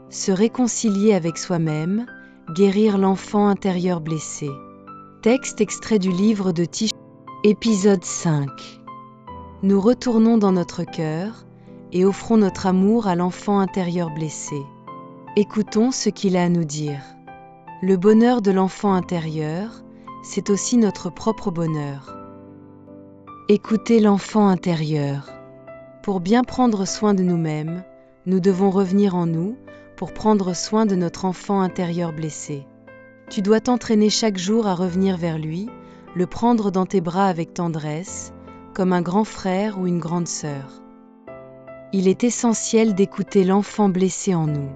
Se réconcilier avec soi-même, guérir l'enfant intérieur blessé. Texte extrait du livre de Tish, épisode 5. Nous retournons dans notre cœur et offrons notre amour à l'enfant intérieur blessé. Écoutons ce qu'il a à nous dire. Le bonheur de l'enfant intérieur, c'est aussi notre propre bonheur. Écoutez l'enfant intérieur. Pour bien prendre soin de nous-mêmes, nous devons revenir en nous pour prendre soin de notre enfant intérieur blessé. Tu dois t'entraîner chaque jour à revenir vers lui, le prendre dans tes bras avec tendresse, comme un grand frère ou une grande sœur. Il est essentiel d'écouter l'enfant blessé en nous.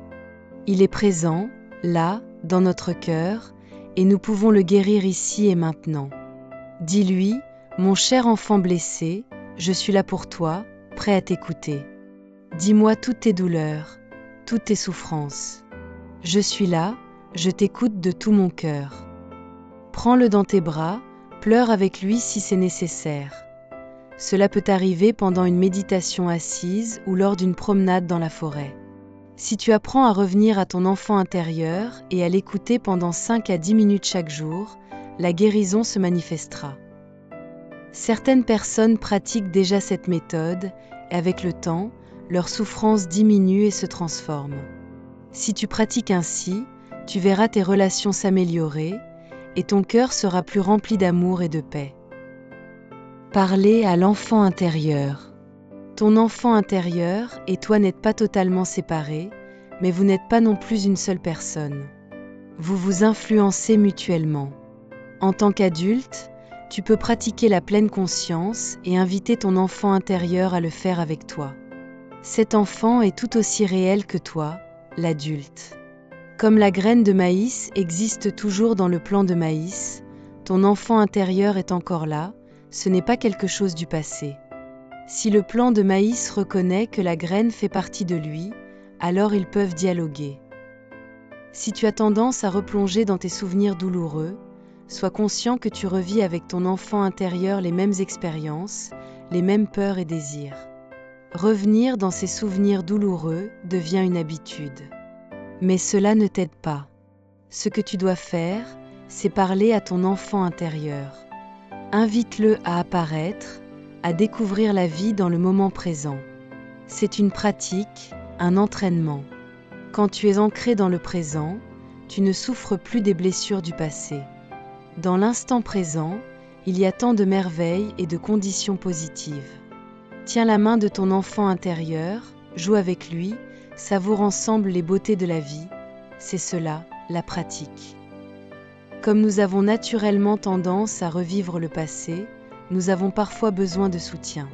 Il est présent, là, dans notre cœur, et nous pouvons le guérir ici et maintenant. Dis-lui, mon cher enfant blessé, je suis là pour toi, prêt à t'écouter. Dis-moi toutes tes douleurs, toutes tes souffrances. Je suis là, je t'écoute de tout mon cœur. Prends-le dans tes bras, pleure avec lui si c'est nécessaire. Cela peut arriver pendant une méditation assise ou lors d'une promenade dans la forêt. Si tu apprends à revenir à ton enfant intérieur et à l'écouter pendant 5 à 10 minutes chaque jour, la guérison se manifestera. Certaines personnes pratiquent déjà cette méthode et avec le temps, leur souffrance diminue et se transforme. Si tu pratiques ainsi, tu verras tes relations s'améliorer et ton cœur sera plus rempli d'amour et de paix. Parler à l'enfant intérieur. Ton enfant intérieur et toi n'êtes pas totalement séparés, mais vous n'êtes pas non plus une seule personne. Vous vous influencez mutuellement. En tant qu'adulte, tu peux pratiquer la pleine conscience et inviter ton enfant intérieur à le faire avec toi. Cet enfant est tout aussi réel que toi, l'adulte. Comme la graine de maïs existe toujours dans le plant de maïs, ton enfant intérieur est encore là, ce n'est pas quelque chose du passé. Si le plant de maïs reconnaît que la graine fait partie de lui, alors ils peuvent dialoguer. Si tu as tendance à replonger dans tes souvenirs douloureux, sois conscient que tu revis avec ton enfant intérieur les mêmes expériences, les mêmes peurs et désirs. Revenir dans ces souvenirs douloureux devient une habitude. Mais cela ne t'aide pas. Ce que tu dois faire, c'est parler à ton enfant intérieur. Invite-le à apparaître, à découvrir la vie dans le moment présent. C'est une pratique, un entraînement. Quand tu es ancré dans le présent, tu ne souffres plus des blessures du passé. Dans l'instant présent, il y a tant de merveilles et de conditions positives. Tiens la main de ton enfant intérieur, joue avec lui, savoure ensemble les beautés de la vie, c'est cela, la pratique. Comme nous avons naturellement tendance à revivre le passé, nous avons parfois besoin de soutien.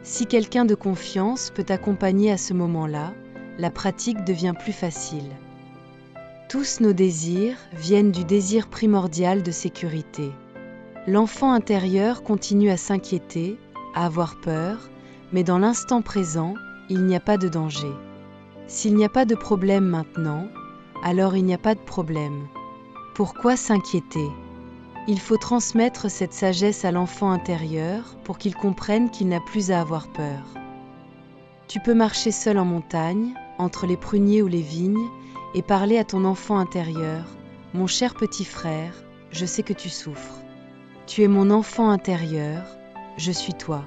Si quelqu'un de confiance peut t'accompagner à ce moment-là, la pratique devient plus facile. Tous nos désirs viennent du désir primordial de sécurité. L'enfant intérieur continue à s'inquiéter, à avoir peur, mais dans l'instant présent, il n'y a pas de danger. S'il n'y a pas de problème maintenant, alors il n'y a pas de problème. Pourquoi s'inquiéter ? Il faut transmettre cette sagesse à l'enfant intérieur pour qu'il comprenne qu'il n'a plus à avoir peur. Tu peux marcher seul en montagne, entre les pruniers ou les vignes, et parler à ton enfant intérieur. « Mon cher petit frère, je sais que tu souffres. Tu es mon enfant intérieur, je suis toi.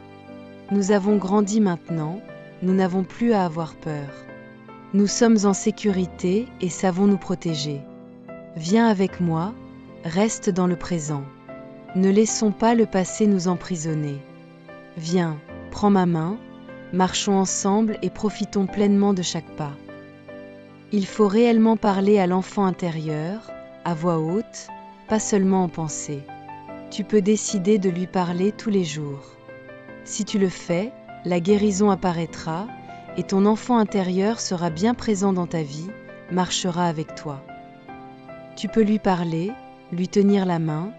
Nous avons grandi maintenant, nous n'avons plus à avoir peur. Nous sommes en sécurité et savons nous protéger. Viens avec moi, reste dans le présent. Ne laissons pas le passé nous emprisonner. Viens, prends ma main, marchons ensemble et profitons pleinement de chaque pas. » Il faut réellement parler à l'enfant intérieur, à voix haute, pas seulement en pensée. Tu peux décider de lui parler tous les jours. Si tu le fais, la guérison apparaîtra et ton enfant intérieur sera bien présent dans ta vie, marchera avec toi. Tu peux lui parler, lui tenir la main,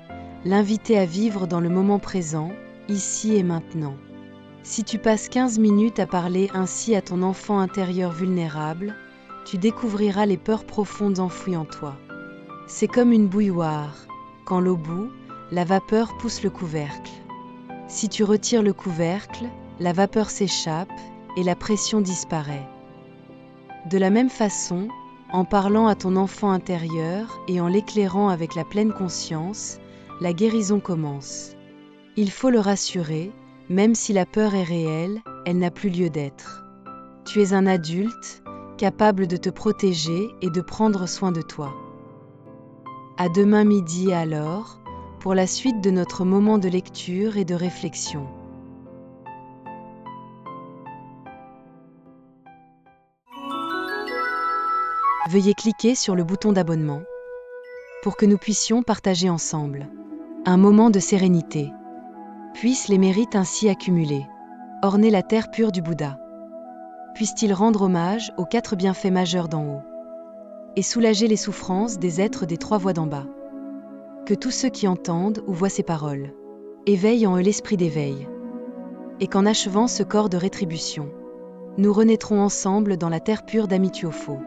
l'inviter à vivre dans le moment présent, ici et maintenant. Si tu passes 15 minutes à parler ainsi à ton enfant intérieur vulnérable, tu découvriras les peurs profondes enfouies en toi. C'est comme une bouilloire. Quand l'eau bout, la vapeur pousse le couvercle. Si tu retires le couvercle, la vapeur s'échappe et la pression disparaît. De la même façon, En parlant à ton enfant intérieur et en l'éclairant avec la pleine conscience, la guérison commence. Il faut le rassurer, même si la peur est réelle, elle n'a plus lieu d'être. Tu es un adulte, capable de te protéger et de prendre soin de toi. À demain midi alors, pour la suite de notre moment de lecture et de réflexion. Veuillez cliquer sur le bouton d'abonnement pour que nous puissions partager ensemble un moment de sérénité. Puissent les mérites ainsi accumulés orner la terre pure du Bouddha. Puisse-t-il rendre hommage aux 4 bienfaits majeurs d'en haut et soulager les souffrances des êtres des 3 voies d'en bas. Que tous ceux qui entendent ou voient ces paroles éveillent en eux l'esprit d'éveil et qu'en achevant ce corps de rétribution, nous renaîtrons ensemble dans la terre pure d'Amituofo.